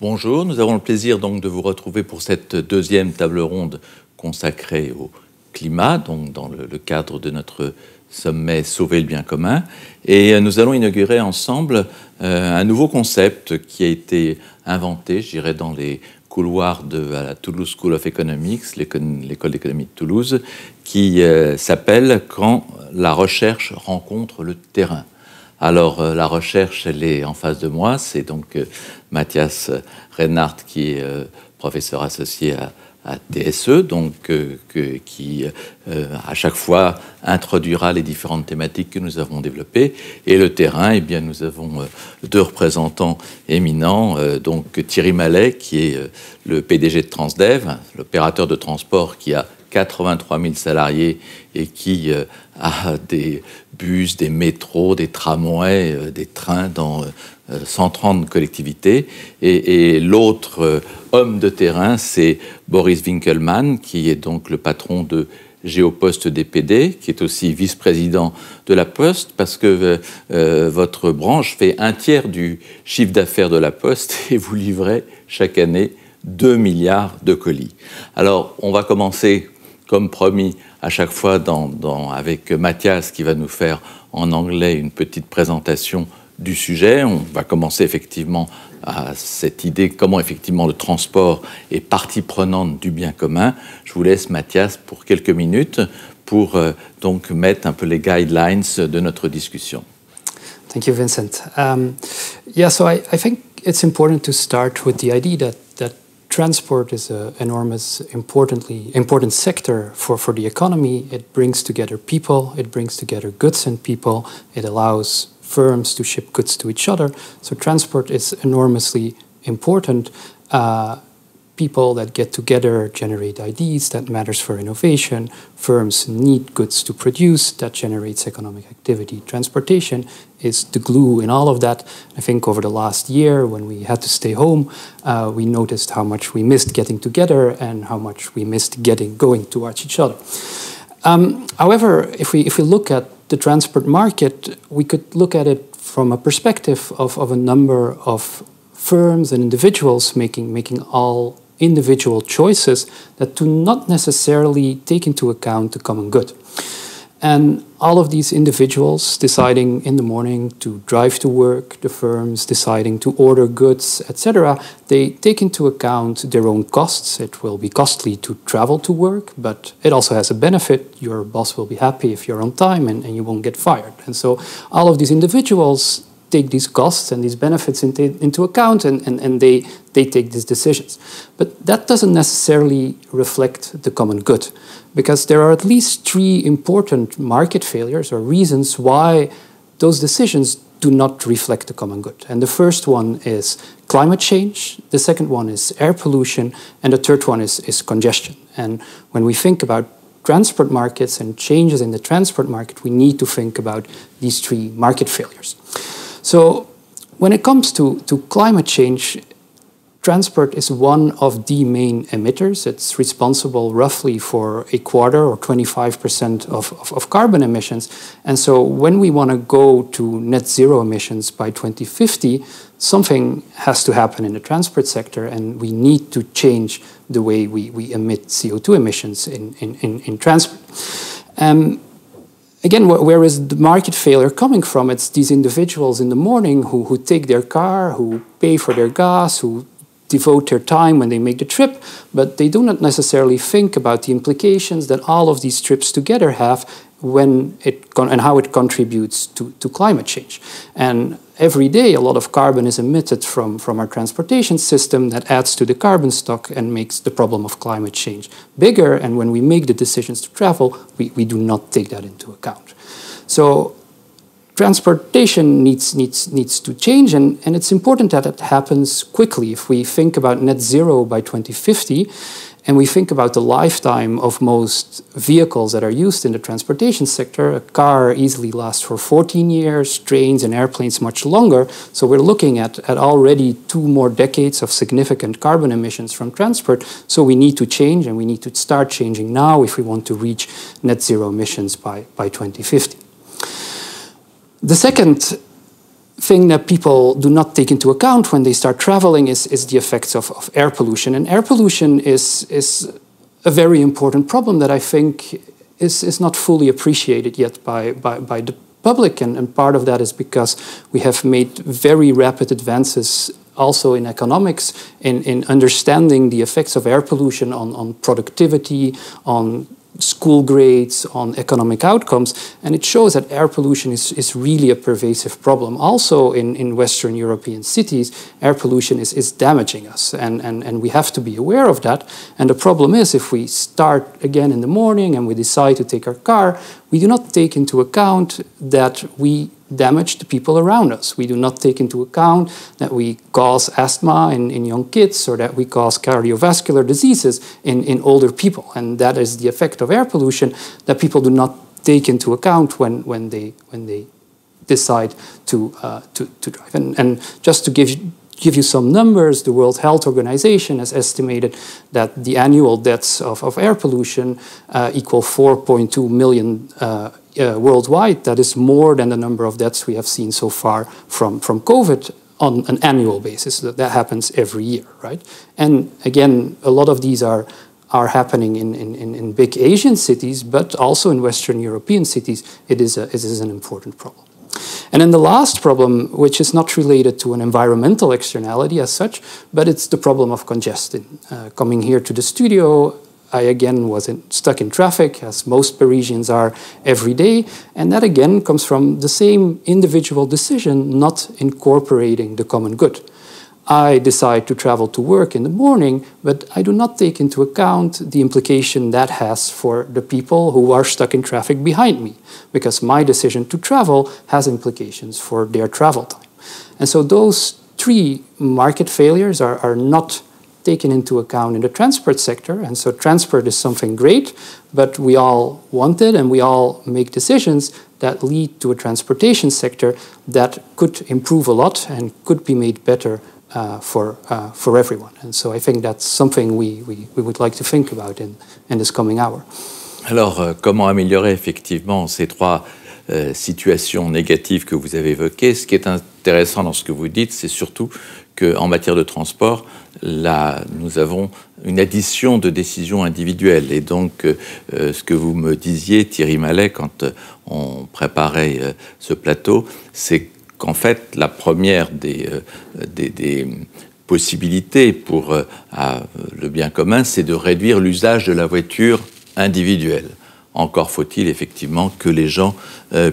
Bonjour, nous avons le plaisir donc de vous retrouver pour cette deuxième table ronde consacrée au climat, donc dans le cadre de notre sommet Sauver le bien commun. Et nous allons inaugurer ensemble un nouveau concept qui a été inventé, je dirais, dans les couloirs de la Toulouse School of Economics, l'école d'économie de Toulouse, qui s'appelle « Quand la recherche rencontre le terrain ». Alors, la recherche, elle est en face de moi. C'est donc Mathias Reinhardt, qui est professeur associé à TSE, donc, qui, à chaque fois, introduira les différentes thématiques que nous avons développées. Et le terrain, eh bien, nous avons deux représentants éminents. Donc, Thierry Mallet, qui est le PDG de Transdev, l'opérateur de transport qui a 83 000 salariés et qui a des bus, des métros, des tramways, des trains dans 130 collectivités. Et l'autre homme de terrain, c'est Boris Winkelmann, qui est donc le patron de Géopost DPD, qui est aussi vice-président de la Poste, parce que votre branche fait un tiers du chiffre d'affaires de la Poste et vous livrez chaque année 2 milliards de colis. Alors, on va commencer, comme promis, à chaque fois avec Mathias, qui va nous faire en anglais une petite présentation du sujet. On va commencer effectivement à cette idée, comment effectivement le transport est partie prenante du bien commun. Je vous laisse, Mathias, pour quelques minutes pour donc mettre un peu les guidelines de notre discussion. Thank you, Vincent. So I think it's important to start with the idea that transport is an enormous, important sector for the economy. It brings together people, it brings together goods and people, it allows firms to ship goods to each other. So transport is enormously important. People that get together generate ideas, that matters for innovation. Firms need goods to produce, that generates economic activity. Transportation is the glue in all of that. I think over the last year, when we had to stay home, we noticed how much we missed getting together and how much we missed going towards each other. However, if we look at the transport market, we could look at it from a perspective of a number of firms and individuals making all individual choices that do not necessarily take into account the common good. And all of these individuals deciding in the morning to drive to work, the firms deciding to order goods, etc., they take into account their own costs. It will be costly to travel to work, but it also has a benefit. Your boss will be happy if you're on time and you won't get fired. And so all of these individuals take these costs and these benefits into account and they take these decisions. But that doesn't necessarily reflect the common good, because there are at least three important market failures or reasons why those decisions do not reflect the common good. And the first one is climate change, the second one is air pollution, and the third one is congestion. And when we think about transport markets and changes in the transport market, we need to think about these three market failures. So when it comes to climate change, transport is one of the main emitters. It's responsible roughly for a quarter or 25% of carbon emissions. And so when we want to go to net zero emissions by 2050, something has to happen in the transport sector, and we need to change the way we emit CO2 emissions in transport. Again, where is the market failure coming from? It's these individuals in the morning who take their car, who pay for their gas, who devote their time when they make the trip, but they do not necessarily think about the implications that all of these trips together have and how it contributes to climate change. And every day, a lot of carbon is emitted from our transportation system that adds to the carbon stock and makes the problem of climate change bigger. And when we make the decisions to travel, we do not take that into account. So transportation needs to change, and it's important that it happens quickly. If we think about net zero by 2050, and we think about the lifetime of most vehicles that are used in the transportation sector, a car easily lasts for 14 years, trains and airplanes much longer. So we're looking at already 2 more decades of significant carbon emissions from transport. So we need to change, and we need to start changing now if we want to reach net zero emissions by 2050. The second thing that people do not take into account when they start traveling is the effects of air pollution. And air pollution is a very important problem that I think is not fully appreciated yet by the public. And part of that is because we have made very rapid advances also in economics, in understanding the effects of air pollution on productivity, on school grades, on economic outcomes, and it shows that air pollution is really a pervasive problem. Also in Western European cities, air pollution is damaging us, and we have to be aware of that. And the problem is, if we start again in the morning and we decide to take our car, we do not take into account that we damage the people around us. We do not take into account that we cause asthma in young kids, or that we cause cardiovascular diseases in older people. And that is the effect of air pollution that people do not take into account when they decide to drive. And just to give you some numbers, the World Health Organization has estimated that the annual deaths of air pollution equal 4.2 million worldwide. That is more than the number of deaths we have seen so far from COVID on an annual basis. That happens every year, right? And again, a lot of these are happening in big Asian cities, but also in Western European cities, it is an important problem. And then the last problem, which is not related to an environmental externality as such, but it's the problem of congestion. Coming here to the studio, I again was stuck in traffic, as most Parisians are every day, and that again comes from the same individual decision not incorporating the common good. I decide to travel to work in the morning, but I do not take into account the implication that has for the people who are stuck in traffic behind me, because my decision to travel has implications for their travel time. And so those three market failures are not taken into account in the transport sector. And so transport is something great, but we all want it, and we all make decisions that lead to a transportation sector that could improve a lot and could be made better for everyone. And so I think that's something we would like to think about in this coming hour. Alors, comment améliorer effectivement ces trois situations négatives que vous avez évoquées? Ce qui est intéressant dans ce que vous dites, c'est surtout qu'en matière de transport, là, nous avons une addition de décisions individuelles. Et donc, ce que vous me disiez, Thierry Mallet, quand on préparait ce plateau, c'est qu'en fait, la première des possibilités pour le bien commun, c'est de réduire l'usage de la voiture individuelle. Encore faut-il effectivement que les gens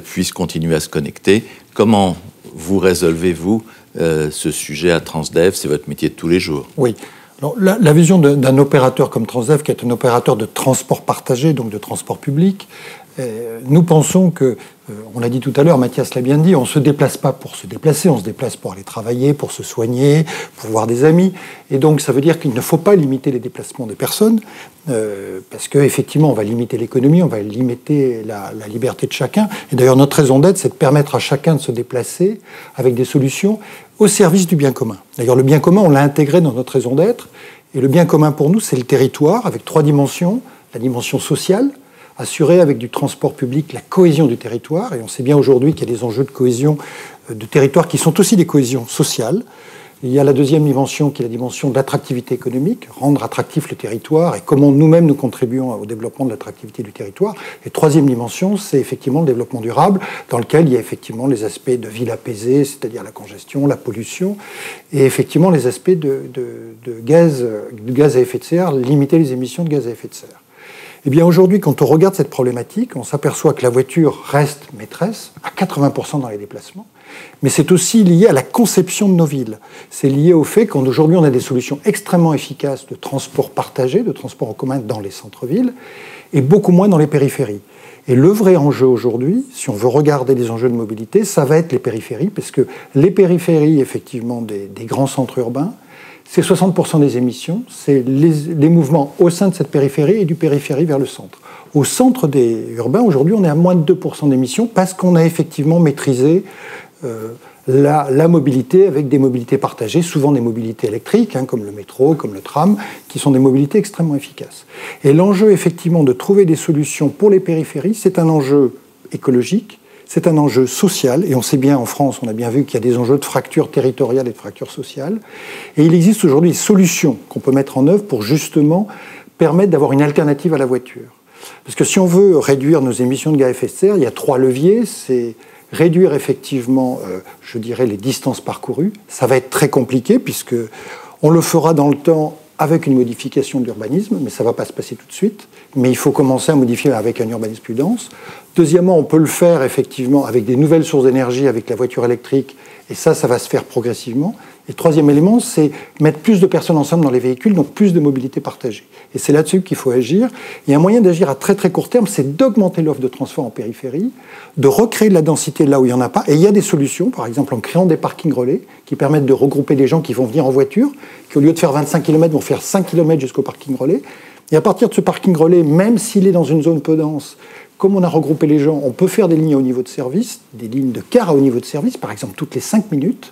puissent continuer à se connecter. Comment vous résolvez-vous ce sujet à Transdev? C'est votre métier de tous les jours. Oui. Alors, la vision d'un opérateur comme Transdev, qui est un opérateur de transport partagé, donc de transport public, nous pensons que, on l'a dit tout à l'heure, Mathias l'a bien dit, on ne se déplace pas pour se déplacer, on se déplace pour aller travailler, pour se soigner, pour voir des amis. Et donc ça veut dire qu'il ne faut pas limiter les déplacements des personnes, parce qu'effectivement on va limiter l'économie, on va limiter la liberté de chacun. Et d'ailleurs notre raison d'être, c'est de permettre à chacun de se déplacer avec des solutions au service du bien commun. D'ailleurs le bien commun, on l'a intégré dans notre raison d'être, et le bien commun pour nous, c'est le territoire, avec trois dimensions. La dimension sociale, assurer avec du transport public la cohésion du territoire. Et on sait bien aujourd'hui qu'il y a des enjeux de cohésion de territoire qui sont aussi des cohésions sociales. Il y a la deuxième dimension qui est la dimension de l'attractivité économique, rendre attractif le territoire et comment nous-mêmes nous contribuons au développement de l'attractivité du territoire. Et troisième dimension, c'est effectivement le développement durable, dans lequel il y a effectivement les aspects de ville apaisée, c'est-à-dire la congestion, la pollution, et effectivement les aspects de gaz à effet de serre, limiter les émissions de gaz à effet de serre. Eh bien aujourd'hui, quand on regarde cette problématique, on s'aperçoit que la voiture reste maîtresse à 80% dans les déplacements, mais c'est aussi lié à la conception de nos villes. C'est lié au fait qu'aujourd'hui, on a des solutions extrêmement efficaces de transport partagé, de transport en commun dans les centres-villes, et beaucoup moins dans les périphéries. Et le vrai enjeu aujourd'hui, si on veut regarder les enjeux de mobilité, ça va être les périphéries, parce que les périphéries, effectivement, des grands centres urbains, c'est 60% des émissions, c'est les mouvements au sein de cette périphérie et du périphérie vers le centre. Au centre des urbains, aujourd'hui, on est à moins de 2% d'émissions parce qu'on a effectivement maîtrisé la mobilité avec des mobilités partagées, souvent des mobilités électriques, comme le métro, comme le tram, qui sont des mobilités extrêmement efficaces. Et l'enjeu, effectivement, de trouver des solutions pour les périphéries, c'est un enjeu écologique, c'est un enjeu social, et on sait bien en France, on a bien vu qu'il y a des enjeux de fracture territoriale et de fracture sociale, et il existe aujourd'hui des solutions qu'on peut mettre en œuvre pour justement permettre d'avoir une alternative à la voiture. Parce que si on veut réduire nos émissions de gaz à effet de serre, il y a 3 leviers, c'est réduire effectivement, je dirais, les distances parcourues. Ça va être très compliqué puisque on le fera dans le temps avec une modification de l'urbanisme, mais ça ne va pas se passer tout de suite. Mais il faut commencer à modifier avec un urbanisme plus dense. Deuxièmement, on peut le faire effectivement avec des nouvelles sources d'énergie, avec la voiture électrique, et ça va se faire progressivement. Et le troisième élément, c'est mettre plus de personnes ensemble dans les véhicules, donc plus de mobilité partagée. Et c'est là-dessus qu'il faut agir. Il y a un moyen d'agir à très très court terme, c'est d'augmenter l'offre de transport en périphérie, de recréer de la densité là où il n'y en a pas. Et il y a des solutions, par exemple en créant des parkings relais, qui permettent de regrouper les gens qui vont venir en voiture, qui au lieu de faire 25 km vont faire 5 km jusqu'au parking relais. Et à partir de ce parking relais, même s'il est dans une zone peu dense, comme on a regroupé les gens, on peut faire des lignes à haut niveau de service, des lignes de car à haut niveau de service, par exemple toutes les 5 minutes.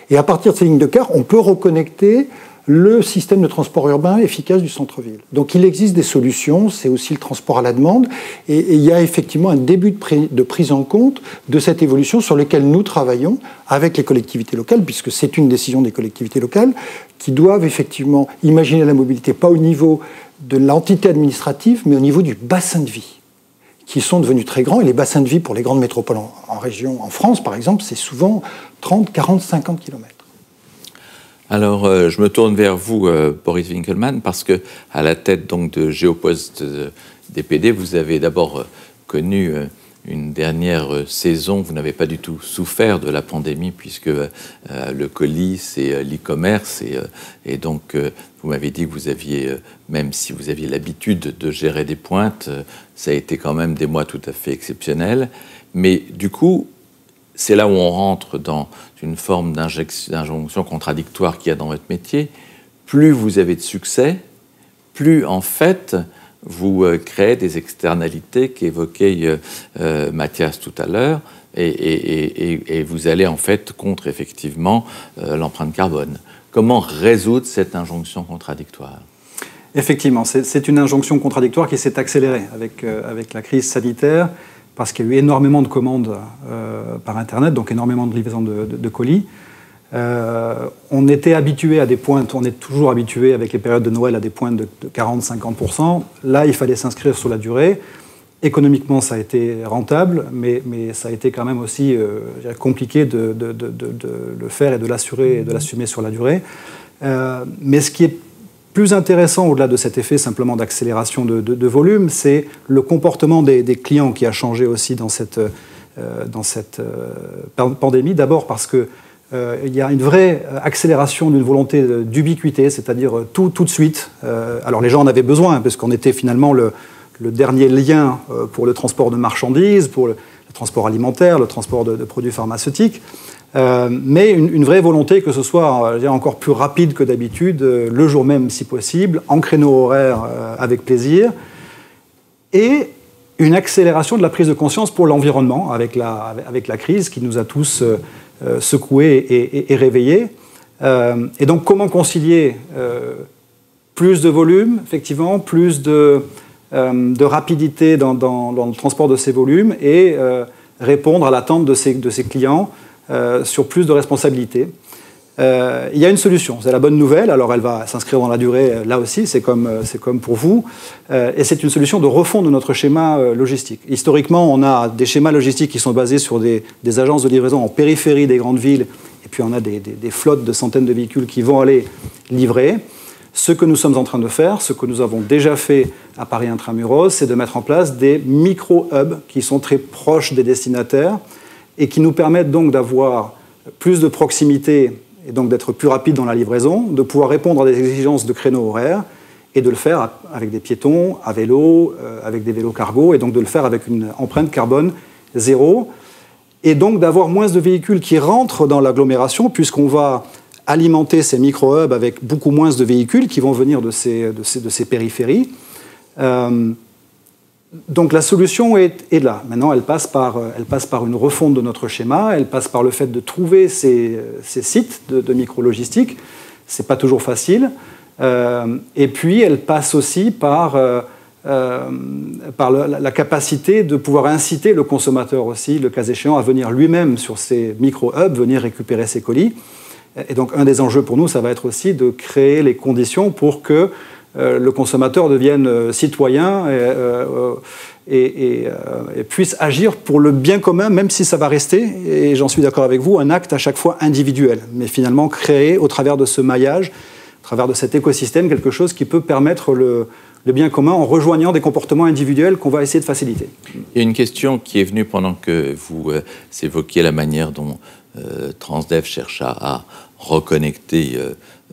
Et à partir de ces lignes de car, on peut reconnecter le système de transport urbain efficace du centre-ville. Donc il existe des solutions, c'est aussi le transport à la demande, et il y a effectivement un début de prise en compte de cette évolution sur laquelle nous travaillons avec les collectivités locales, puisque c'est une décision des collectivités locales qui doivent effectivement imaginer la mobilité, pas au niveau de l'entité administrative, mais au niveau du bassin de vie, qui sont devenus très grands. Et les bassins de vie pour les grandes métropoles en région, en France par exemple, c'est souvent 30, 40, 50 km. Alors, je me tourne vers vous, Boris Winkelmann, parce que à la tête donc de Géopost DPD, vous avez d'abord connu une dernière saison. Vous n'avez pas du tout souffert de la pandémie, puisque le colis, c'est l'e-commerce, et donc vous m'avez dit que vous aviez, même si vous aviez l'habitude de gérer des pointes, ça a été quand même des mois tout à fait exceptionnels. Mais du coup, c'est là où on rentre dans une forme d'injonction contradictoire qu'il y a dans votre métier. Plus vous avez de succès, plus en fait vous créez des externalités qu'évoquait Mathias tout à l'heure, et vous allez en fait contre effectivement l'empreinte carbone. Comment résoudre cette injonction contradictoire ? Effectivement, c'est une injonction contradictoire qui s'est accélérée avec la crise sanitaire, parce qu'il y a eu énormément de commandes par Internet, donc énormément de livraisons de colis. On était habitué à des pointes, on est toujours habitué avec les périodes de Noël à des pointes de 40-50%. Là, il fallait s'inscrire sur la durée. Économiquement, ça a été rentable, mais ça a été quand même aussi compliqué de le faire et de l'assurer et de l'assumer sur la durée. Mais ce qui est plus intéressant, au-delà de cet effet simplement d'accélération de volume, c'est le comportement des clients qui a changé aussi dans cette pandémie. D'abord parce que il y a une vraie accélération d'une volonté d'ubiquité, c'est-à-dire tout de suite. Alors les gens en avaient besoin, parce qu'on était finalement le dernier lien pour le transport de marchandises, pour le transport alimentaire, le transport de produits pharmaceutiques. Mais une vraie volonté que ce soit encore plus rapide que d'habitude, le jour même si possible, en créneau horaire avec plaisir, et une accélération de la prise de conscience pour l'environnement avec la crise qui nous a tous secoués et réveillés. Et donc comment concilier plus de volume, effectivement, plus de rapidité dans le transport de ces volumes et répondre à l'attente de ces clients sur plus de responsabilités. Il y a une solution, c'est la bonne nouvelle, alors elle va s'inscrire dans la durée là aussi, c'est comme pour vous, et c'est une solution de refond de notre schéma logistique. Historiquement, on a des schémas logistiques qui sont basés sur des agences de livraison en périphérie des grandes villes, et puis on a des flottes de centaines de véhicules qui vont aller livrer. Ce que nous sommes en train de faire, ce que nous avons déjà fait à Paris Intramuros, c'est de mettre en place des micro-hubs qui sont très proches des destinataires, et qui nous permettent donc d'avoir plus de proximité et donc d'être plus rapide dans la livraison, de pouvoir répondre à des exigences de créneaux horaires et de le faire avec des piétons, à vélo, avec des vélos cargo, et donc de le faire avec une empreinte carbone zéro, et donc d'avoir moins de véhicules qui rentrent dans l'agglomération, puisqu'on va alimenter ces micro-hubs avec beaucoup moins de véhicules qui vont venir de ces périphéries. Donc la solution est là. Maintenant, elle passe par une refonte de notre schéma, elle passe par le fait de trouver ces sites de micro-logistique. Ce n'est pas toujours facile. Et puis, elle passe aussi par par la capacité de pouvoir inciter le consommateur aussi, le cas échéant, à venir lui-même sur ces micro-hubs, venir récupérer ses colis. Et donc un des enjeux pour nous, ça va être aussi de créer les conditions pour que le consommateur devienne citoyen et puisse agir pour le bien commun, même si ça va rester, et j'en suis d'accord avec vous, un acte à chaque fois individuel, mais finalement créer au travers de ce maillage, au travers de cet écosystème, quelque chose qui peut permettre le bien commun en rejoignant des comportements individuels qu'on va essayer de faciliter. Il y a une question qui est venue pendant que vous évoquiez la manière dont Transdev cherche à reconnecter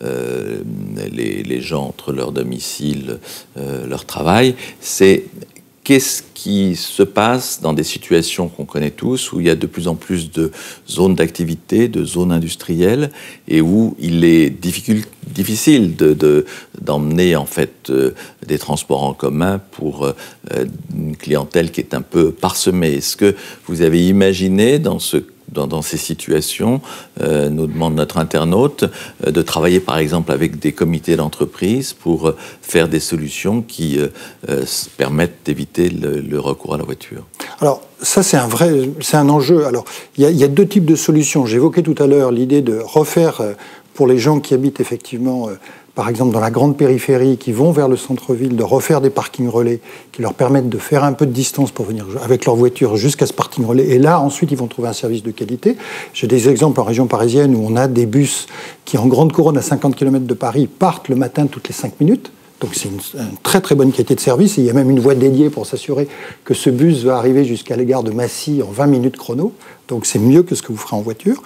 les gens entre leur domicile, leur travail. C'est qu'est-ce qui se passe dans des situations qu'on connaît tous, où il y a de plus en plus de zones d'activité, de zones industrielles, et où il est difficile d'emmener en fait des transports en commun pour une clientèle qui est un peu parsemée. Est-ce que vous avez imaginé dans ces situations, nous demande notre internaute, de travailler par exemple avec des comités d'entreprise pour faire des solutions qui permettent d'éviter le recours à la voiture? Alors ça c'est un enjeu. Alors il y a deux types de solutions. J'évoquais tout à l'heure l'idée de refaire pour les gens qui habitent effectivement par exemple dans la grande périphérie, qui vont vers le centre-ville, de refaire des parkings relais qui leur permettent de faire un peu de distance pour venir avec leur voiture jusqu'à ce parking relais. Et là, ensuite, ils vont trouver un service de qualité. J'ai des exemples en région parisienne où on a des bus qui, en grande couronne, à 50 km de Paris, partent le matin toutes les 5 minutes. Donc c'est une très très bonne qualité de service. Et il y a même une voie dédiée pour s'assurer que ce bus va arriver jusqu'à la gare de Massy en 20 minutes chrono. Donc c'est mieux que ce que vous ferez en voiture.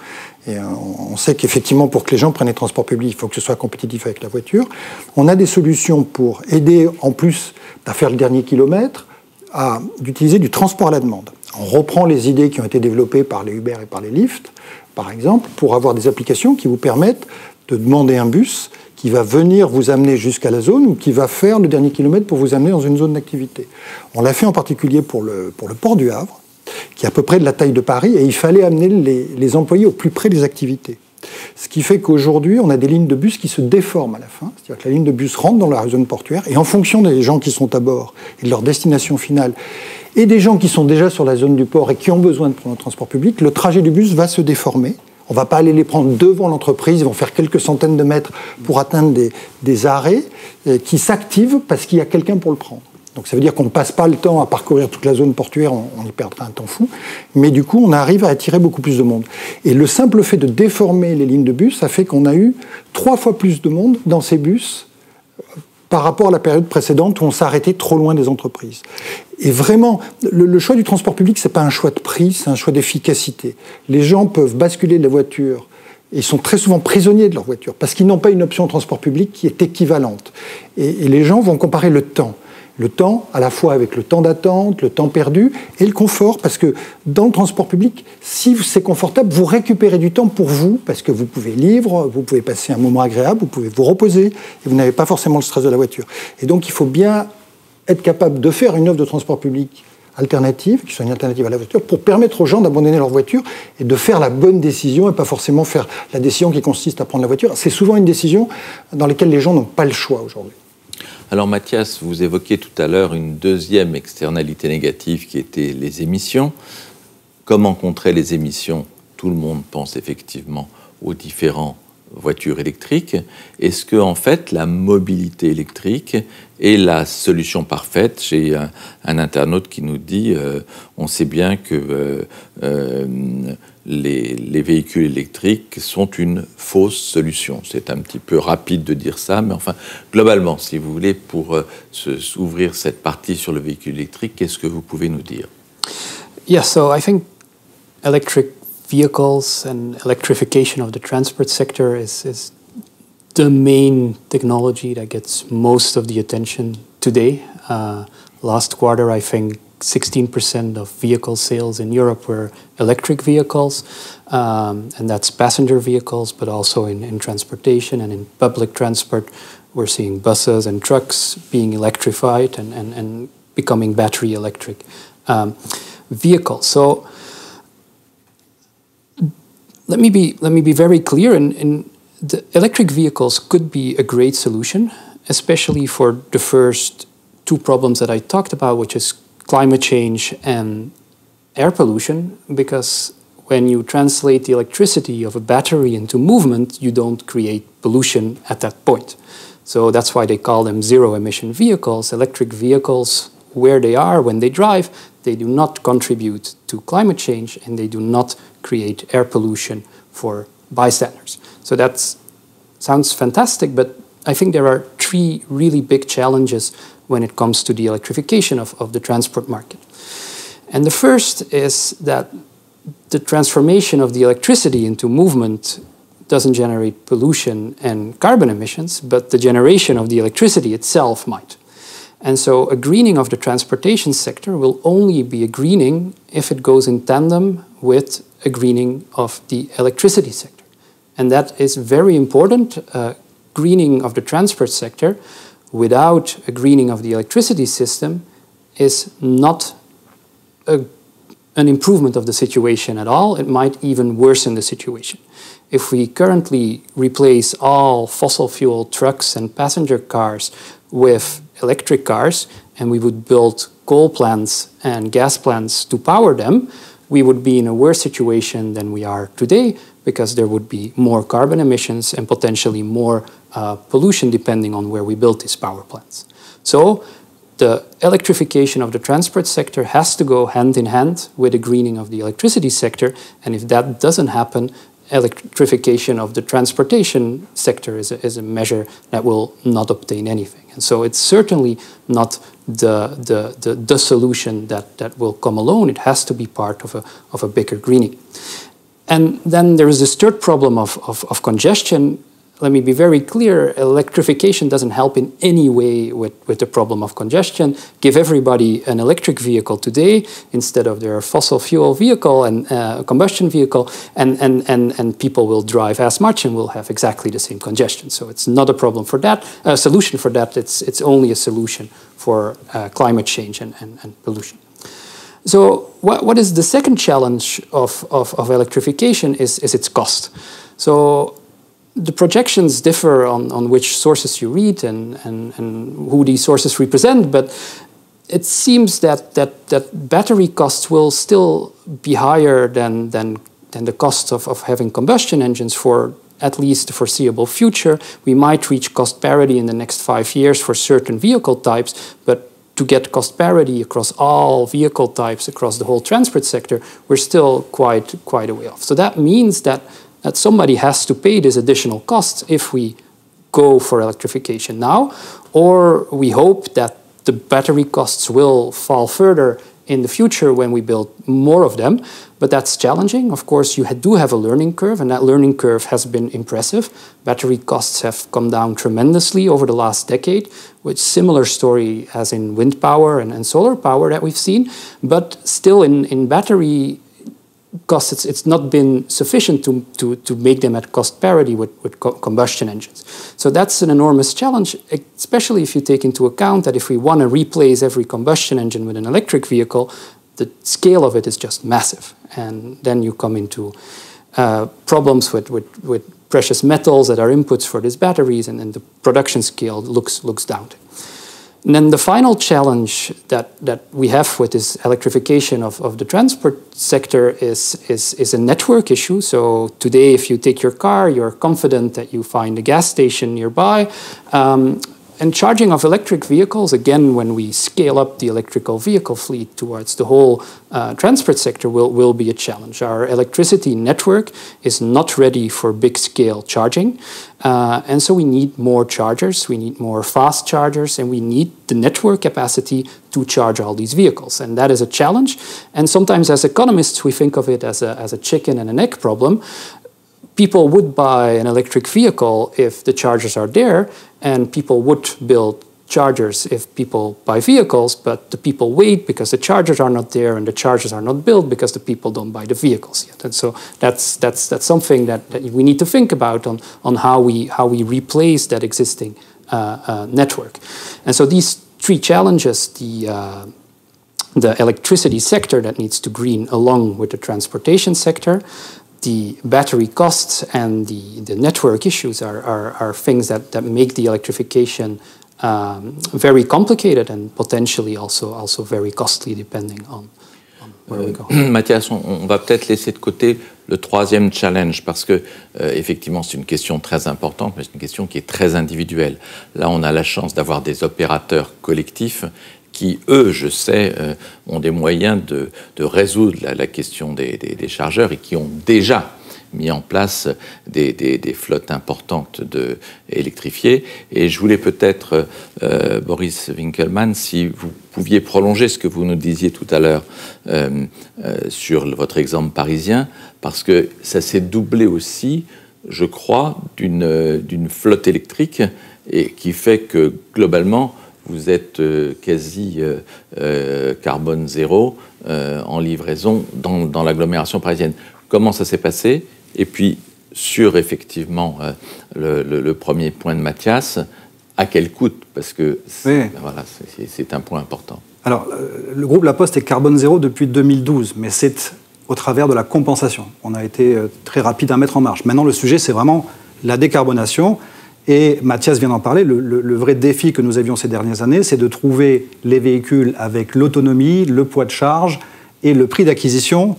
Et on sait qu'effectivement, pour que les gens prennent les transports publics, il faut que ce soit compétitif avec la voiture. On a des solutions pour aider, en plus à faire le dernier kilomètre, d'utiliser du transport à la demande. On reprend les idées qui ont été développées par les Uber et par les Lyft, par exemple, pour avoir des applications qui vous permettent de demander un bus qui va venir vous amener jusqu'à la zone ou qui va faire le dernier kilomètre pour vous amener dans une zone d'activité. On l'a fait en particulier pour le port du Havre, qui est à peu près de la taille de Paris, et il fallait amener les employés au plus près des activités. Ce qui fait qu'aujourd'hui, on a des lignes de bus qui se déforment à la fin. C'est-à-dire que la ligne de bus rentre dans la zone portuaire, et en fonction des gens qui sont à bord et de leur destination finale, et des gens qui sont déjà sur la zone du port et qui ont besoin de prendre le transport public, le trajet du bus va se déformer. On ne va pas aller les prendre devant l'entreprise, ils vont faire quelques centaines de mètres pour atteindre des arrêts qui s'activent parce qu'il y a quelqu'un pour le prendre. Donc ça veut dire qu'on ne passe pas le temps à parcourir toute la zone portuaire, on y perdra un temps fou, mais du coup on arrive à attirer beaucoup plus de monde. Et le simple fait de déformer les lignes de bus, ça fait qu'on a eu 3 fois plus de monde dans ces bus par rapport à la période précédente où on s'arrêtait trop loin des entreprises. Et vraiment, le choix du transport public, ce n'est pas un choix de prix, c'est un choix d'efficacité. Les gens peuvent basculer de la voiture, et ils sont très souvent prisonniers de leur voiture, parce qu'ils n'ont pas une option de transport public qui est équivalente. Et les gens vont comparer le temps. Le temps, à la fois avec le temps d'attente, le temps perdu, et le confort, parce que dans le transport public, si c'est confortable, vous récupérez du temps pour vous, parce que vous pouvez lire, vous pouvez passer un moment agréable, vous pouvez vous reposer, et vous n'avez pas forcément le stress de la voiture. Et donc, il faut bien être capable de faire une offre de transport public alternative, qui soit une alternative à la voiture, pour permettre aux gens d'abandonner leur voiture et de faire la bonne décision, et pas forcément faire la décision qui consiste à prendre la voiture. C'est souvent une décision dans laquelle les gens n'ont pas le choix aujourd'hui. Alors Mathias, vous évoquiez tout à l'heure une deuxième externalité négative qui était les émissions. Comment contrer les émissions? Tout le monde pense effectivement aux différentes voitures électriques. Est-ce que en fait la mobilité électrique est la solution parfaite? J'ai un internaute qui nous dit on sait bien que les véhicules électriques sont une fausse solution. C'est un petit peu rapide de dire ça, mais enfin, globalement, si vous voulez, pour ouvrir cette partie sur le véhicule électrique, qu'est-ce que vous pouvez nous dire? Yeah, so I think electric vehicles and electrification of the transport sector is the main technology that gets most of the attention today. Last quarter, I think 16% of vehicle sales in Europe were electric vehicles, and that's passenger vehicles, but also in transportation and in public transport. We're seeing buses and trucks being electrified and becoming battery electric vehicles. So let me be very clear. In the electric vehicles could be a great solution, especially for the first two problems that I talked about, which is climate change and air pollution, because when you translate the electricity of a battery into movement, you don't create pollution at that point. So that's why they call them zero-emission vehicles. Electric vehicles, where they are when they drive, they do not contribute to climate change and they do not create air pollution for bystanders. So that sounds fantastic, but I think there are three really big challenges when it comes to the electrification of the transport market. And the first is that the transformation of the electricity into movement doesn't generate pollution and carbon emissions, but the generation of the electricity itself might. And so a greening of the transportation sector will only be a greening if it goes in tandem with a greening of the electricity sector. And that is very important. Greening of the transport sector without a greening of the electricity system is not an improvement of the situation at all. It might even worsen the situation. If we currently replace all fossil fuel trucks and passenger cars with electric cars, and we would build coal plants and gas plants to power them, we would be in a worse situation than we are today, because there would be more carbon emissions and potentially more pollution depending on where we build these power plants. So the electrification of the transport sector has to go hand in hand with the greening of the electricity sector, and if that doesn't happen, electrification of the transportation sector is a measure that will not obtain anything. And so it's certainly not the solution that will come alone. It has to be part of a bigger greening. And then there is this third problem of congestion. Let me be very clear, electrification doesn't help in any way with the problem of congestion. Give everybody an electric vehicle today instead of their fossil fuel vehicle and combustion vehicle, and people will drive as much and will have exactly the same congestion. So it's not a problem for that, a solution for that, it's only a solution for climate change and pollution. So what is the second challenge of electrification is its cost. So the projections differ on which sources you read and who these sources represent, but it seems that battery costs will still be higher than the cost of having combustion engines for at least the foreseeable future. We might reach cost parity in the next 5 years for certain vehicle types, but to get cost parity across all vehicle types, across the whole transport sector, we're still quite a way off. So that means that somebody has to pay this additional cost if we go for electrification now, or we hope that the battery costs will fall further in the future when we build more of them. But that's challenging. Of course, you do have a learning curve, and that learning curve has been impressive. Battery costs have come down tremendously over the last decade, with similar story as in wind power and solar power that we've seen. But still in battery costs, it's not been sufficient to make them at cost parity with combustion engines. So that's an enormous challenge, especially if you take into account that if we want to replace every combustion engine with an electric vehicle, the scale of it is just massive. And then you come into problems with precious metals that are inputs for these batteries, and the production scale looks daunting. And then the final challenge that we have with this electrification of the transport sector is a network issue. So today, if you take your car, you're confident that you find a gas station nearby. And charging of electric vehicles, again, when we scale up the electrical vehicle fleet towards the whole transport sector, will be a challenge. Our electricity network is not ready for big-scale charging. And so we need more chargers, we need more fast chargers, and we need the network capacity to charge all these vehicles. And that is a challenge. And sometimes as economists, we think of it as a chicken and an egg problem. People would buy an electric vehicle if the chargers are there, and people would build chargers if people buy vehicles, but the people wait because the chargers are not there, and the chargers are not built because the people don't buy the vehicles yet. And so that's something that we need to think about on how we replace that existing network. And so these three challenges, the electricity sector that needs to green along with the transportation sector, the battery costs, and the network issues are things that make the electrification very complicated and potentially also very costly depending on where we go. Mathias, on va peut-être laisser de côté le troisième challenge parce que effectivement c'est une question très importante, mais c'est une question qui est très individuelle. Là, on a la chance d'avoir des opérateurs collectifs qui, eux, je sais, ont des moyens de résoudre la question des chargeurs et qui ont déjà mis en place des flottes importantes électrifiées. Et je voulais peut-être, Boris Winkelmann, si vous pouviez prolonger ce que vous nous disiez tout à l'heure sur votre exemple parisien, parce que ça s'est doublé aussi, je crois, d'une flotte électrique et qui fait que, globalement, vous êtes quasi carbone zéro en livraison dans l'agglomération parisienne. Comment ça s'est passé ? Et puis, sur effectivement le premier point de Mathias, à quel coût ? Parce que voilà, c'est un point important. Alors, le groupe La Poste est carbone zéro depuis 2012, mais c'est au travers de la compensation. On a été très rapide à mettre en marche. Maintenant, le sujet, c'est vraiment la décarbonation. Et Mathias vient d'en parler, le vrai défi que nous avions ces dernières années, c'est de trouver les véhicules avec l'autonomie, le poids de charge et le prix d'acquisition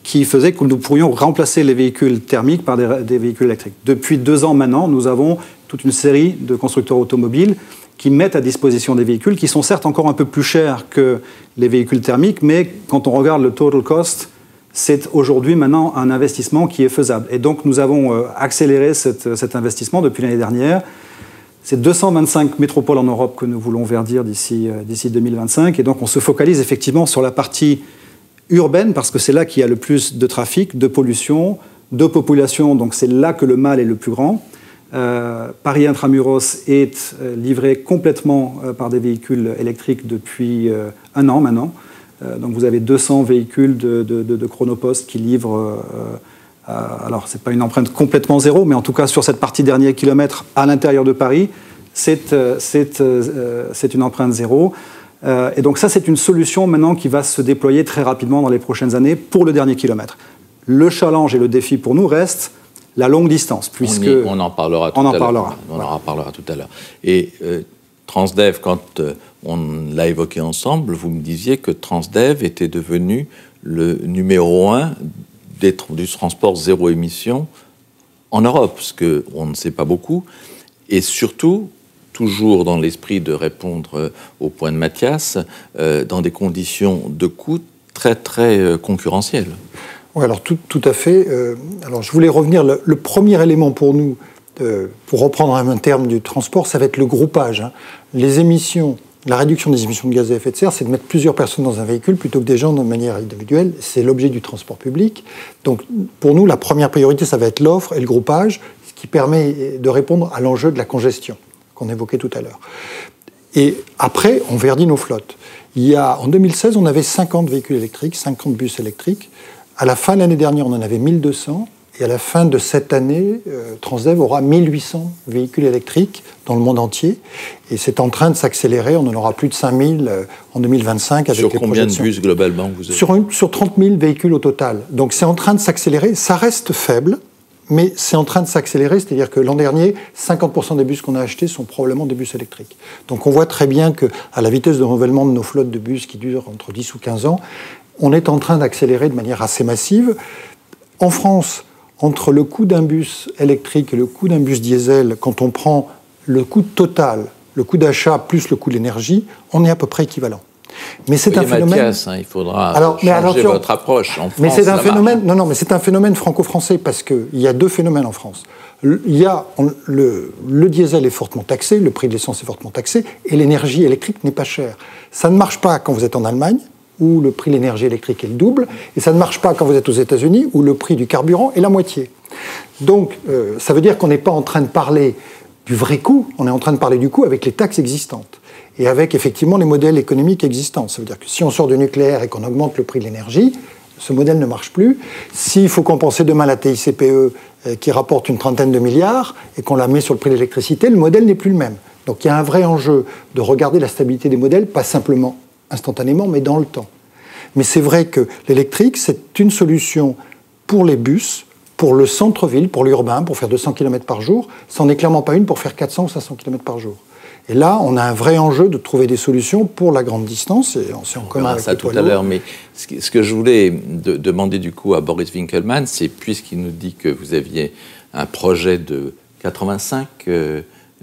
qui faisait que nous pourrions remplacer les véhicules thermiques par des véhicules électriques. Depuis 2 ans maintenant, nous avons toute une série de constructeurs automobiles qui mettent à disposition des véhicules qui sont certes encore un peu plus chers que les véhicules thermiques, mais quand on regarde le total cost, c'est aujourd'hui maintenant un investissement qui est faisable. Et donc nous avons accéléré cet investissement depuis l'année dernière. C'est 225 métropoles en Europe que nous voulons verdir d'ici 2025. Et donc on se focalise effectivement sur la partie urbaine, parce que c'est là qu'il y a le plus de trafic, de pollution, de population. Donc c'est là que le mal est le plus grand. Paris Intramuros est livré complètement par des véhicules électriques depuis 1 an maintenant. Donc vous avez 200 véhicules de Chronopost qui livrent, alors ce n'est pas une empreinte complètement zéro, mais en tout cas sur cette partie dernier kilomètre à l'intérieur de Paris, c'est une empreinte zéro. Et donc ça, c'est une solution maintenant qui va se déployer très rapidement dans les prochaines années pour le dernier kilomètre. Le challenge et le défi pour nous reste la longue distance, puisque... On en parlera tout à l'heure. On en reparlera tout à l'heure. Et Transdev, quand on l'a évoqué ensemble, vous me disiez que Transdev était devenu le numéro 1 du transport zéro émission en Europe, ce qu'on ne sait pas beaucoup. Et surtout, toujours dans l'esprit de répondre au point de Mathias, dans des conditions de coût très, très concurrentielles. Oui, alors tout à fait. Alors je voulais revenir, le premier élément pour nous, pour reprendre un terme du transport, ça va être le groupage. Hein. Les émissions, la réduction des émissions de gaz à effet de serre, c'est de mettre plusieurs personnes dans un véhicule plutôt que des gens de manière individuelle. C'est l'objet du transport public. Donc pour nous, la première priorité, ça va être l'offre et le groupage, ce qui permet de répondre à l'enjeu de la congestion qu'on évoquait tout à l'heure. Et après, on verdit nos flottes. En 2016, on avait 50 véhicules électriques, 50 bus électriques. À la fin de l'année dernière, on en avait 1200. Et à la fin de cette année, Transdev aura 1800 véhicules électriques dans le monde entier. Et c'est en train de s'accélérer. On en aura plus de 5000 en 2025 avec les projections. Sur combien de bus globalement vous avez ? Sur 30 000 véhicules au total. Donc c'est en train de s'accélérer. Ça reste faible, mais c'est en train de s'accélérer. C'est-à-dire que l'an dernier, 50% des bus qu'on a achetés sont probablement des bus électriques. Donc on voit très bien qu'à la vitesse de renouvellement de nos flottes de bus qui durent entre 10 ou 15 ans, on est en train d'accélérer de manière assez massive. En France, entre le coût d'un bus électrique et le coût d'un bus diesel, quand on prend le coût total, le coût d'achat plus le coût de l'énergie, on est à peu près équivalent. Mais c'est un phénomène. Mathias, il faudra changer votre approche. En France, mais c'est un phénomène. Non, mais c'est un phénomène franco-français parce qu'il y a 2 phénomènes en France. Il y a le diesel est fortement taxé, le prix de l'essence est fortement taxé, et l'énergie électrique n'est pas chère. Ça ne marche pas quand vous êtes en Allemagne, où le prix de l'énergie électrique est le double, et ça ne marche pas quand vous êtes aux États-Unis, où le prix du carburant est la moitié. Donc, ça veut dire qu'on n'est pas en train de parler du vrai coût, on est en train de parler du coût avec les taxes existantes, et avec effectivement les modèles économiques existants. Ça veut dire que si on sort du nucléaire et qu'on augmente le prix de l'énergie, ce modèle ne marche plus. S'il faut compenser demain la TICPE, qui rapporte une trentaine de milliards, et qu'on la met sur le prix de l'électricité, le modèle n'est plus le même. Donc il y a un vrai enjeu de regarder la stabilité des modèles, pas simplement instantanément, mais dans le temps. Mais c'est vrai que l'électrique, c'est une solution pour les bus, pour le centre-ville, pour l'urbain, pour faire 200 km par jour, c'en est clairement pas une pour faire 400 ou 500 km par jour. Et là, on a un vrai enjeu de trouver des solutions pour la grande distance, et on en commun avec ça tout à l'heure, mais ce que je voulais demander du coup à Boris Winkelmann, c'est puisqu'il nous dit que vous aviez un projet de 85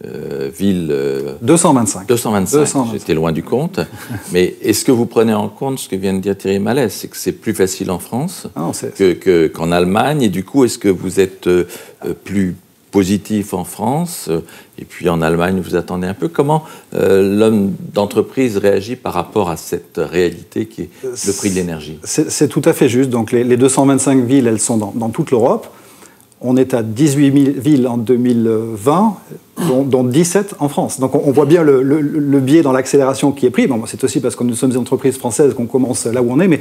villes... 225. 225, j'étais loin du compte. Mais est-ce que vous prenez en compte ce que vient de dire Thierry Malès, c'est que c'est plus facile en France qu'en Allemagne, et du coup, est-ce que vous êtes plus positif en France, et puis en Allemagne, vous attendez un peu. Comment l'homme d'entreprise réagit par rapport à cette réalité qui est le prix de l'énergie? C'est tout à fait juste. Donc les 225 villes, elles sont dans toute l'Europe. On est à 18 000 villes en 2020, dont 17 en France. Donc on voit bien le biais dans l'accélération qui est pris. Bon, c'est aussi parce que nous sommes des entreprises françaises qu'on commence là où on est, mais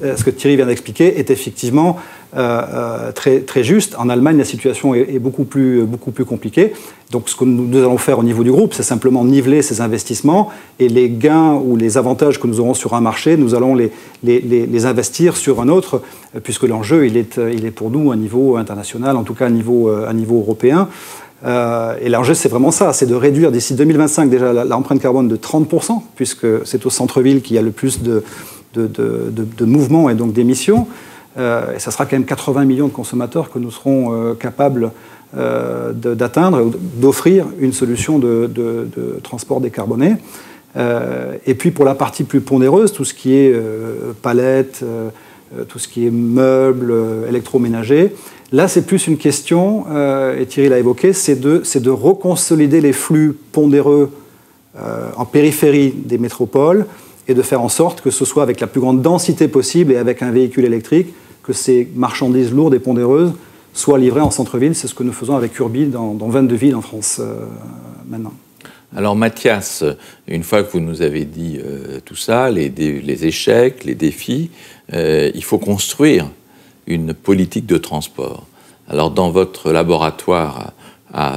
ce que Thierry vient d'expliquer est effectivement très juste. En Allemagne, la situation est beaucoup plus compliquée. Donc ce que nous allons faire au niveau du groupe, c'est simplement niveler ces investissements, et les gains ou les avantages que nous aurons sur un marché, nous allons les investir sur un autre, puisque l'enjeu, il est pour nous à niveau international, en tout cas à niveau européen. Et l'enjeu, c'est vraiment ça, c'est de réduire d'ici 2025 déjà l'empreinte carbone de 30%, puisque c'est au centre-ville qu'il y a le plus de mouvements et donc d'émissions. Et ça sera quand même 80 millions de consommateurs que nous serons capables d'atteindre, d'offrir une solution de transport décarboné. Et puis pour la partie plus pondéreuse, tout ce qui est palettes, tout ce qui est meubles, électroménagers, là c'est plus une question, et Thierry l'a évoqué, c'est de reconsolider les flux pondéreux en périphérie des métropoles, et de faire en sorte que ce soit avec la plus grande densité possible et avec un véhicule électrique, que ces marchandises lourdes et pondéreuses soient livrées en centre-ville. C'est ce que nous faisons avec Urbi dans 22 villes en France maintenant. Alors Mathias, une fois que vous nous avez dit tout ça, les échecs, les défis, il faut construire une politique de transport. Alors dans votre laboratoire à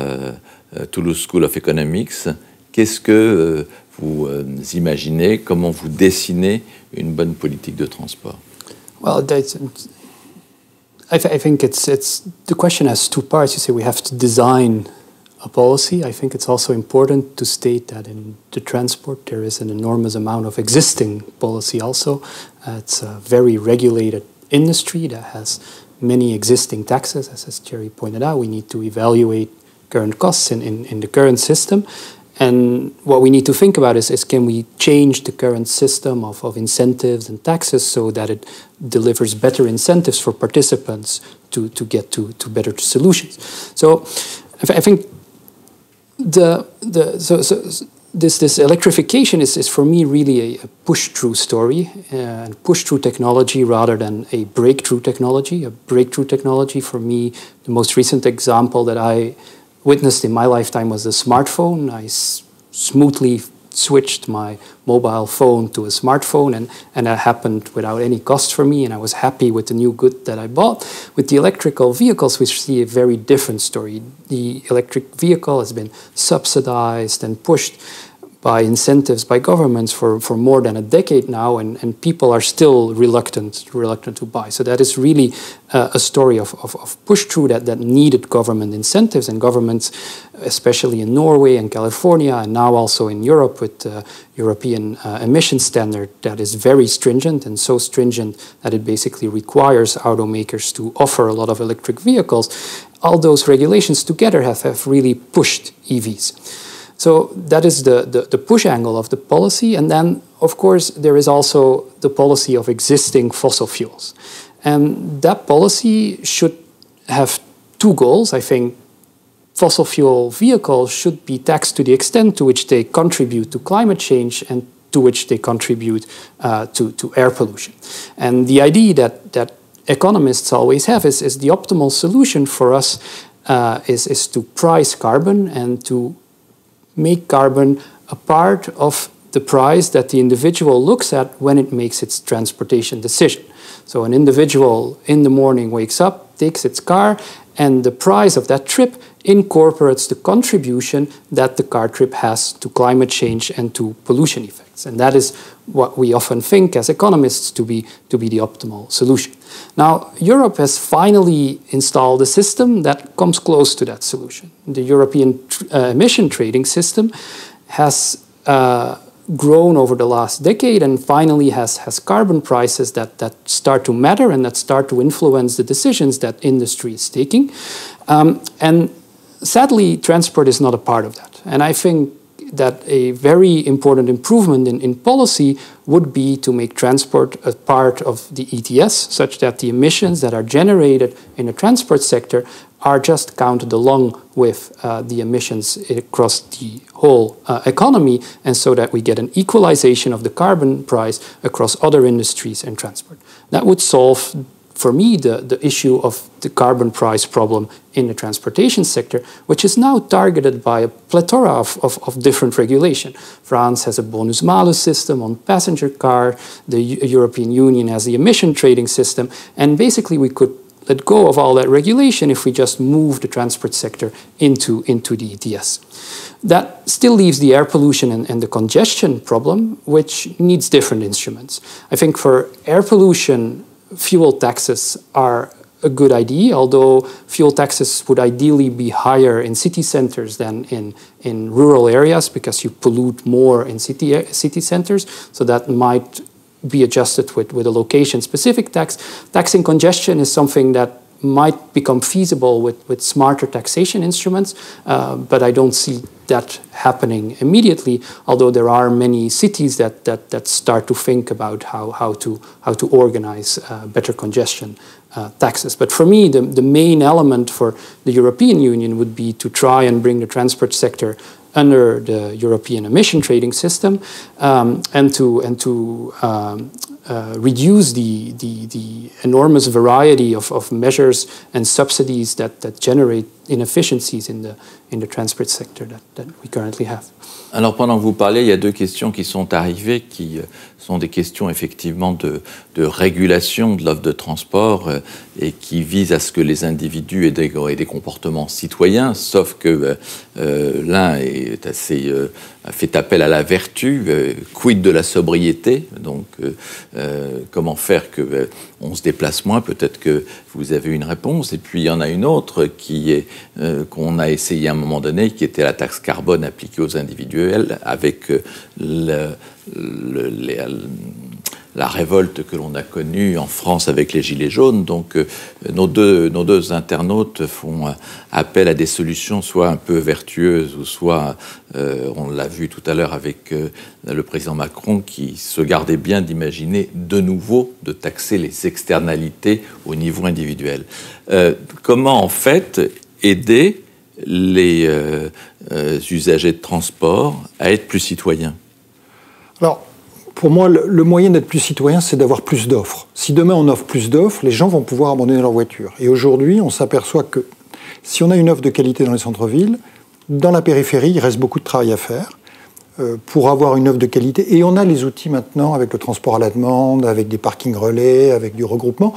Toulouse School of Economics, qu'est-ce que vous imaginez, comment vous dessinez une bonne politique de transport? Well, I think it's the question has two parts. You say we have to design a policy. I think it's also important to state that in the transport there is an enormous amount of existing policy also. It's a very regulated industry that has many existing taxes. As Thierry pointed out, we need to evaluate current costs in the current system. And what we need to think about is can we change the current system of incentives and taxes so that it delivers better incentives for participants to get to better solutions. So I think this electrification is for me really a push-through story, and push-through technology rather than a breakthrough technology. A breakthrough technology, for me, the most recent example that I witnessed in my lifetime was the smartphone. I smoothly switched my mobile phone to a smartphone, and that happened without any cost for me, and I was happy with the new good that I bought. With the electrical vehicles, we see a very different story. The electric vehicle has been subsidized and pushed by incentives by governments for more than a decade now, and people are still reluctant to buy. So that is really a story of push-through that needed government incentives, and governments, especially in Norway and California, and now also in Europe with the European emission standard that is very stringent, and so stringent that it basically requires automakers to offer a lot of electric vehicles. All those regulations together have really pushed EVs. So that is the push angle of the policy. And then, of course, there is also the policy of existing fossil fuels. And that policy should have two goals. I think fossil fuel vehicles should be taxed to the extent to which they contribute to climate change and to which they contribute to air pollution. And the idea that economists always have is the optimal solution for us is to price carbon and to make carbon a part of the price that the individual looks at when it makes its transportation decision. So an individual in the morning wakes up, takes its car, and the price of that trip incorporates the contribution that the car trip has to climate change and to pollution effects. And that is what we often think as economists to be the optimal solution. Now, Europe has finally installed a system that comes close to that solution. The European emission trading system has grown over the last decade and finally has carbon prices that start to matter and that start to influence the decisions that industry is taking. And sadly, transport is not a part of that. And I think that a very important improvement in policy would be to make transport a part of the ETS, such that the emissions that are generated in the transport sector are just counted along with the emissions across the whole economy, and so that we get an equalization of the carbon price across other industries and transport. That would solve, for me, the issue of the carbon price problem in the transportation sector, which is now targeted by a plethora of different regulation. France has a bonus-malus system on passenger car, the European Union has the emission trading system, and basically we could let go of all that regulation if we just move the transport sector into the ETS. That still leaves the air pollution and the congestion problem, which needs different instruments. I think for air pollution, fuel taxes are a good idea, although fuel taxes would ideally be higher in city centers than in rural areas because you pollute more in city centers, so that might be adjusted with a location-specific tax. Taxing congestion is something that might become feasible with smarter taxation instruments, but I don't see that happening immediately, although there are many cities that start to think about how to organize better congestion taxes. But for me, the main element for the European Union would be to try and bring the transport sector under the European emission trading system, and to reduce the enormous variety of measures and subsidies that generate inefficiencies in the transport sector that we currently have. Alors pendant que vous parlez, il y a deux questions qui sont arrivées, qui sont des questions effectivement de régulation de l'offre de transport et qui visent à ce que les individus aient des comportements citoyens, sauf que l'un est assez fait appel à la vertu, quid de la sobriété, donc comment faire que on se déplace moins, peut-être que vous avez une réponse, et puis il y en a une autre qui est qu'on a essayé à un moment donné, qui était la taxe carbone appliquée aux individuels, avec la révolte que l'on a connue en France avec les Gilets jaunes. Donc nos deux internautes font appel à des solutions soit un peu vertueuses, ou soit, on l'a vu tout à l'heure avec le président Macron, qui se gardait bien d'imaginer de nouveau de taxer les externalités au niveau individuel. Comment en fait aider les usagers de transport à être plus citoyens? Alors, pour moi, le moyen d'être plus citoyen, c'est d'avoir plus d'offres. Si demain on offre plus d'offres, les gens vont pouvoir abandonner leur voiture. Et aujourd'hui, on s'aperçoit que si on a une offre de qualité dans les centres-villes, dans la périphérie, il reste beaucoup de travail à faire pour avoir une offre de qualité. Et on a les outils maintenant avec le transport à la demande, avec des parkings relais, avec du regroupement,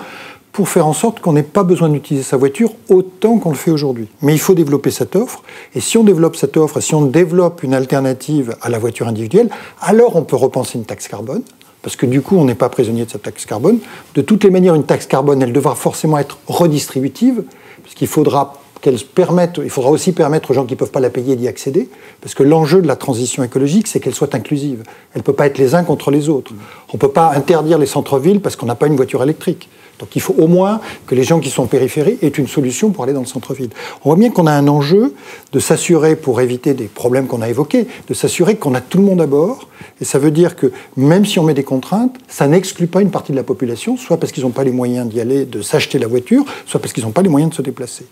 pour faire en sorte qu'on n'ait pas besoin d'utiliser sa voiture autant qu'on le fait aujourd'hui. Mais il faut développer cette offre, et si on développe cette offre, et si on développe une alternative à la voiture individuelle, alors on peut repenser une taxe carbone, parce que du coup, on n'est pas prisonnier de cette taxe carbone. De toutes les manières, une taxe carbone, elle devra forcément être redistributive, parce qu'il faudra qu'elle permette, il faudra aussi permettre aux gens qui ne peuvent pas la payer d'y accéder, parce que l'enjeu de la transition écologique, c'est qu'elle soit inclusive. Elle ne peut pas être les uns contre les autres. On ne peut pas interdire les centres-villes parce qu'on n'a pas une voiture électrique. Donc il faut au moins que les gens qui sont en périphérie aient une solution pour aller dans le centre-ville. On voit bien qu'on a un enjeu de s'assurer, pour éviter des problèmes qu'on a évoqués, de s'assurer qu'on a tout le monde à bord. Et ça veut dire que même si on met des contraintes, ça n'exclut pas une partie de la population, soit parce qu'ils n'ont pas les moyens d'y aller, de s'acheter la voiture, soit parce qu'ils n'ont pas les moyens de se déplacer.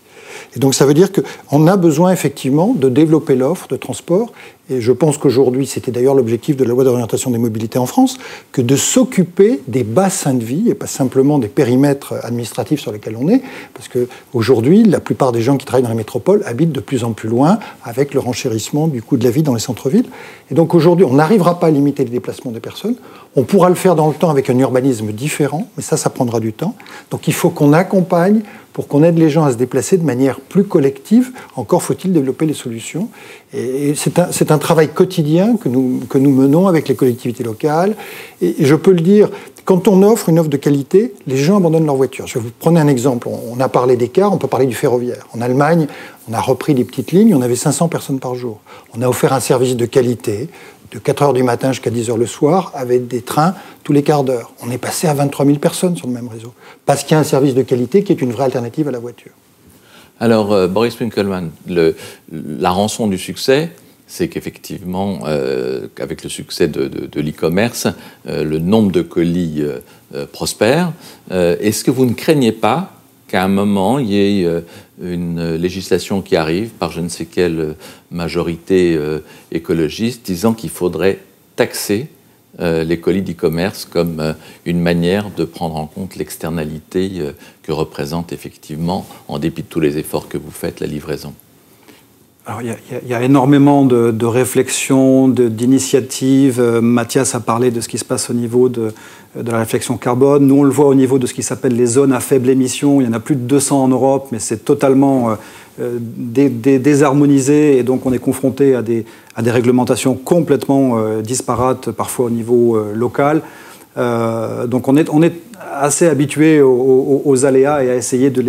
Et donc ça veut dire qu'on a besoin effectivement de développer l'offre de transport. Et je pense qu'aujourd'hui, c'était d'ailleurs l'objectif de la loi d'orientation des mobilités en France, que de s'occuper des bassins de vie et pas simplement des périmètres administratifs sur lesquels on est, parce qu'aujourd'hui, la plupart des gens qui travaillent dans les métropoles habitent de plus en plus loin avec le renchérissement du coût de la vie dans les centres-villes. Et donc aujourd'hui, on n'arrivera pas à limiter les déplacements des personnes. On pourra le faire dans le temps avec un urbanisme différent, mais ça prendra du temps. Donc il faut qu'on accompagne pour qu'on aide les gens à se déplacer de manière plus collective. Encore faut-il développer les solutions. Et c'est un travail quotidien que nous menons avec les collectivités locales. Et je peux le dire, quand on offre une offre de qualité, les gens abandonnent leur voiture. Je vais vous prendre un exemple. On a parlé des cars, on peut parler du ferroviaire. En Allemagne, on a repris des petites lignes, on avait 500 personnes par jour. On a offert un service de qualité de 4 heures du matin jusqu'à 10 heures le soir, avec des trains tous les quarts d'heure. On est passé à 23 000 personnes sur le même réseau, parce qu'il y a un service de qualité qui est une vraie alternative à la voiture. Alors, Boris Winkelmann, la rançon du succès, c'est qu'effectivement, avec le succès de l'e-commerce, le nombre de colis prospère. Est-ce que vous ne craignez pas qu'à un moment, il y ait une législation qui arrive par je ne sais quelle majorité écologiste disant qu'il faudrait taxer les colis d'e-commerce comme une manière de prendre en compte l'externalité que représente effectivement, en dépit de tous les efforts que vous faites, la livraison? Alors, il y a énormément de réflexions, d'initiatives. Mathias a parlé de ce qui se passe au niveau de la réflexion carbone. Nous, on le voit au niveau de ce qui s'appelle les zones à faible émission. Il y en a plus de 200 en Europe, mais c'est totalement désharmonisé. Et donc, on est confronté à des réglementations complètement disparates, parfois au niveau local. Donc, on est assez habitué aux aléas et à essayer de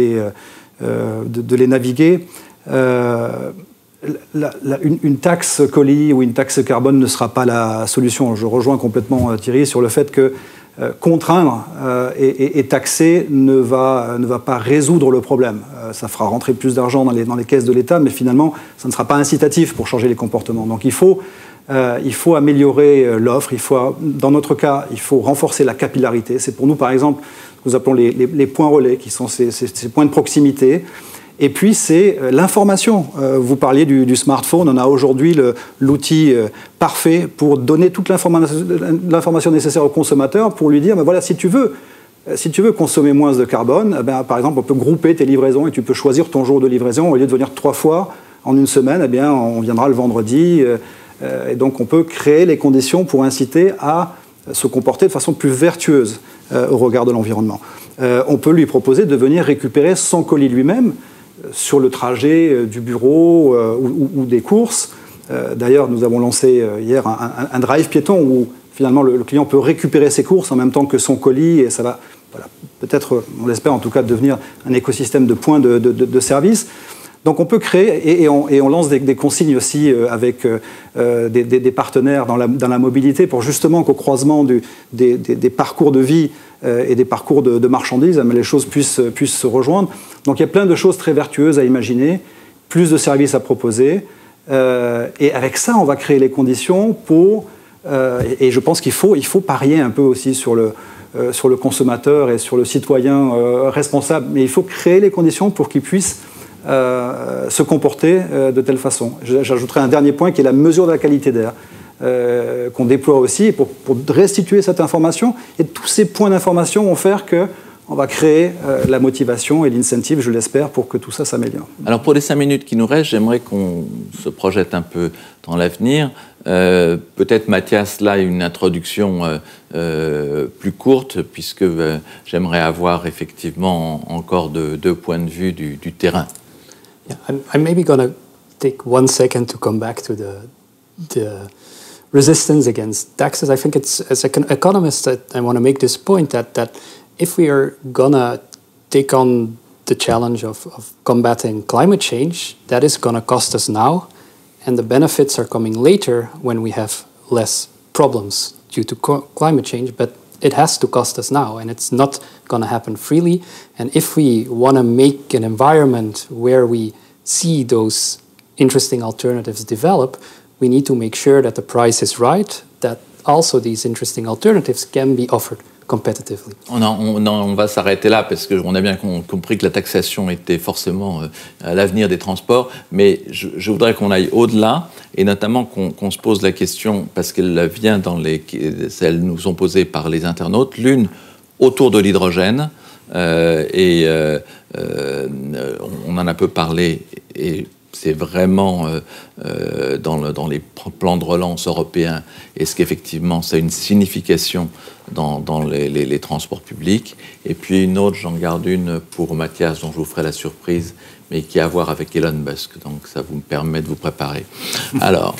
les naviguer. Une taxe colis ou une taxe carbone ne sera pas la solution. Je rejoins complètement Thierry sur le fait que contraindre et taxer ne va pas résoudre le problème. Ça fera rentrer plus d'argent dans les caisses de l'État, mais finalement, ça ne sera pas incitatif pour changer les comportements. Donc il faut améliorer l'offre. Dans notre cas, il faut renforcer la capillarité. C'est pour nous, par exemple, ce que nous appelons les points relais, qui sont ces points de proximité. Et puis, c'est l'information. Vous parliez du smartphone. On a aujourd'hui l'outil parfait pour donner toute l'information nécessaire au consommateur pour lui dire, ben voilà, si tu veux consommer moins de carbone, ben, par exemple, on peut grouper tes livraisons et tu peux choisir ton jour de livraison. Au lieu de venir 3 fois en une semaine, eh bien, on viendra le vendredi. Et donc, on peut créer les conditions pour inciter à se comporter de façon plus vertueuse au regard de l'environnement. On peut lui proposer de venir récupérer son colis lui-même sur le trajet du bureau ou des courses. D'ailleurs, nous avons lancé hier un drive piéton où finalement le client peut récupérer ses courses en même temps que son colis et ça va peut-être, on l'espère en tout cas, devenir un écosystème de points de service. Donc on peut créer et on lance des consignes aussi avec des partenaires dans la mobilité pour justement qu'au croisement des parcours de vie et des parcours de marchandises, les choses puissent se rejoindre. Donc il y a plein de choses très vertueuses à imaginer, plus de services à proposer. Et avec ça, on va créer les conditions pour... et je pense qu'il faut parier un peu aussi sur le consommateur et sur le citoyen responsable. Mais il faut créer les conditions pour qu'il puisse se comporter de telle façon. J'ajouterai un dernier point qui est la mesure de la qualité d'air qu'on déploie aussi pour restituer cette information. Et tous ces points d'information vont faire qu'on va créer la motivation et l'incentive, je l'espère, pour que tout ça s'améliore. Alors pour les 5 minutes qui nous restent, j'aimerais qu'on se projette un peu dans l'avenir. Peut-être Mathias, là, une introduction plus courte, puisque j'aimerais avoir effectivement encore deux points de vue du terrain. Yeah, I'm maybe going to take 1 second to come back to the resistance against taxes. I think it's, as an economist, that I want to make this point that if we are going to take on the challenge of combating climate change, that is going to cost us now, and the benefits are coming later when we have less problems due to climate change, but it has to cost us now, and it's not going to happen freely. And if we want to make an environment where we see those interesting alternatives develop, we need to make sure that the price is right, that also these interesting alternatives can be offered competitively. On va s'arrêter là parce qu'on a bien compris que la taxation était forcément l'avenir des transports, mais je voudrais qu'on aille au-delà et notamment qu'on se pose la question, parce qu'elle vient celles nous sont posées par les internautes, l'une autour de l'hydrogène, on en a peu parlé et c'est vraiment dans les plans de relance européens, est-ce qu'effectivement ça a une signification dans les transports publics? Et puis une autre, j'en garde une pour Mathias, dont je vous ferai la surprise, mais qui a à voir avec Elon Musk, donc ça vous me permet de vous préparer. Alors,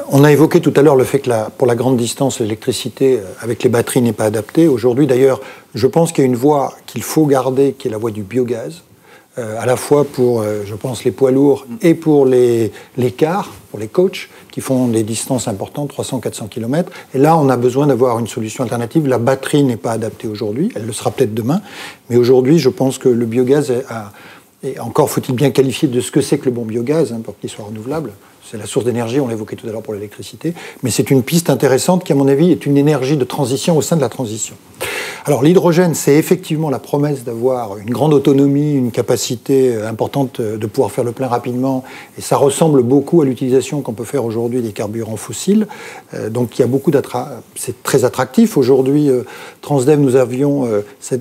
on a évoqué tout à l'heure le fait que pour la grande distance, l'électricité avec les batteries n'est pas adaptée. Aujourd'hui, d'ailleurs, je pense qu'il y a une voie qu'il faut garder, qui est la voie du biogaz, à la fois pour, je pense, les poids lourds et pour les cars, pour les coachs, qui font des distances importantes, 300-400 km. Et là, on a besoin d'avoir une solution alternative. La batterie n'est pas adaptée aujourd'hui, elle le sera peut-être demain, mais aujourd'hui, je pense que le biogaz et encore faut-il bien qualifier de ce que c'est que le bon biogaz, pour qu'il soit renouvelable. C'est la source d'énergie, on l'évoquait tout à l'heure pour l'électricité, mais c'est une piste intéressante qui, à mon avis, est une énergie de transition au sein de la transition. Alors l'hydrogène, c'est effectivement la promesse d'avoir une grande autonomie, une capacité importante de pouvoir faire le plein rapidement, et ça ressemble beaucoup à l'utilisation qu'on peut faire aujourd'hui des carburants fossiles. Donc il y a beaucoup c'est très attractif. Aujourd'hui, Transdev, nous avions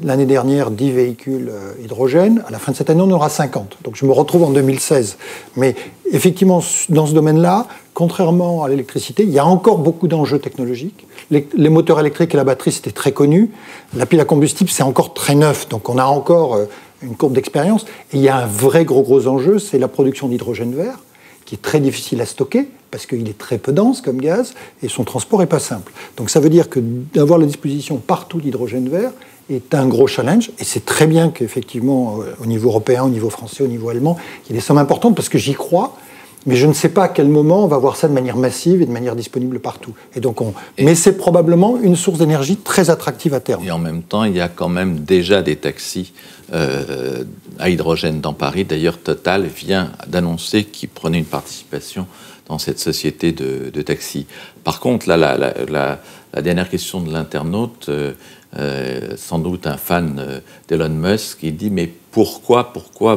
l'année dernière 10 véhicules hydrogène. À la fin de cette année, on en aura 50. Donc je me retrouve en 2016. Mais effectivement, dans ce domaine-là, contrairement à l'électricité, il y a encore beaucoup d'enjeux technologiques. Les moteurs électriques et la batterie, c'était très connu. La pile à combustible, c'est encore très neuf. Donc on a encore une courbe d'expérience. Et il y a un vrai gros enjeu, c'est la production d'hydrogène vert, qui est très difficile à stocker, parce qu'il est très peu dense comme gaz, et son transport n'est pas simple. Donc ça veut dire que d'avoir à la disposition partout d'hydrogène vert est un gros challenge, et c'est très bien qu'effectivement, au niveau européen, au niveau français, au niveau allemand, il y ait des sommes importantes, parce que j'y crois, mais je ne sais pas à quel moment on va voir ça de manière massive et de manière disponible partout. Et donc mais c'est probablement une source d'énergie très attractive à terme. Et en même temps, il y a quand même déjà des taxis à hydrogène dans Paris. D'ailleurs, Total vient d'annoncer qu'il prenait une participation dans cette société de taxis. Par contre, là, la dernière question de l'internaute, sans doute un fan d'Elon Musk, il dit « Mais pourquoi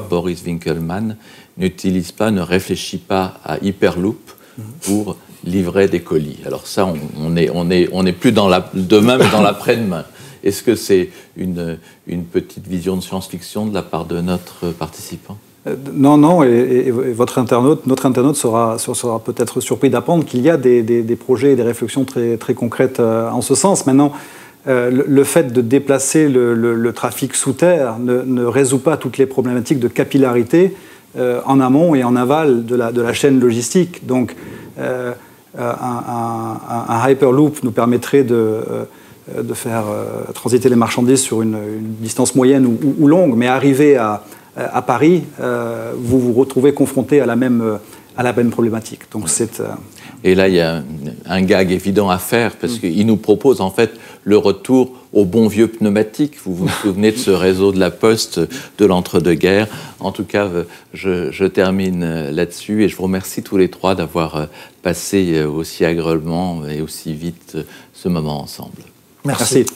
Boris Winkelmann ne réfléchit pas à Hyperloop pour livrer des colis ?» Alors ça, on n'est plus dans demain, mais dans l'après-demain. Est-ce que c'est une petite vision de science-fiction de la part de notre participant ? Non, et notre internaute sera peut-être surpris d'apprendre qu'il y a des projets et des réflexions très, très concrètes en ce sens. Maintenant, le fait de déplacer le trafic sous terre ne résout pas toutes les problématiques de capillarité en amont et en aval de la chaîne logistique. Donc, un Hyperloop nous permettrait de faire transiter les marchandises sur une distance moyenne ou longue, mais arriver à Paris, vous vous retrouvez confronté à la même problématique. Donc Et là, il y a un gag évident à faire, parce qu'il nous propose en fait le retour au bon vieux pneumatique. Vous vous souvenez de ce réseau de la Poste de l'entre-deux-guerres. En tout cas, je termine là-dessus, et je vous remercie tous les trois d'avoir passé aussi agréablement et aussi vite ce moment ensemble. Merci.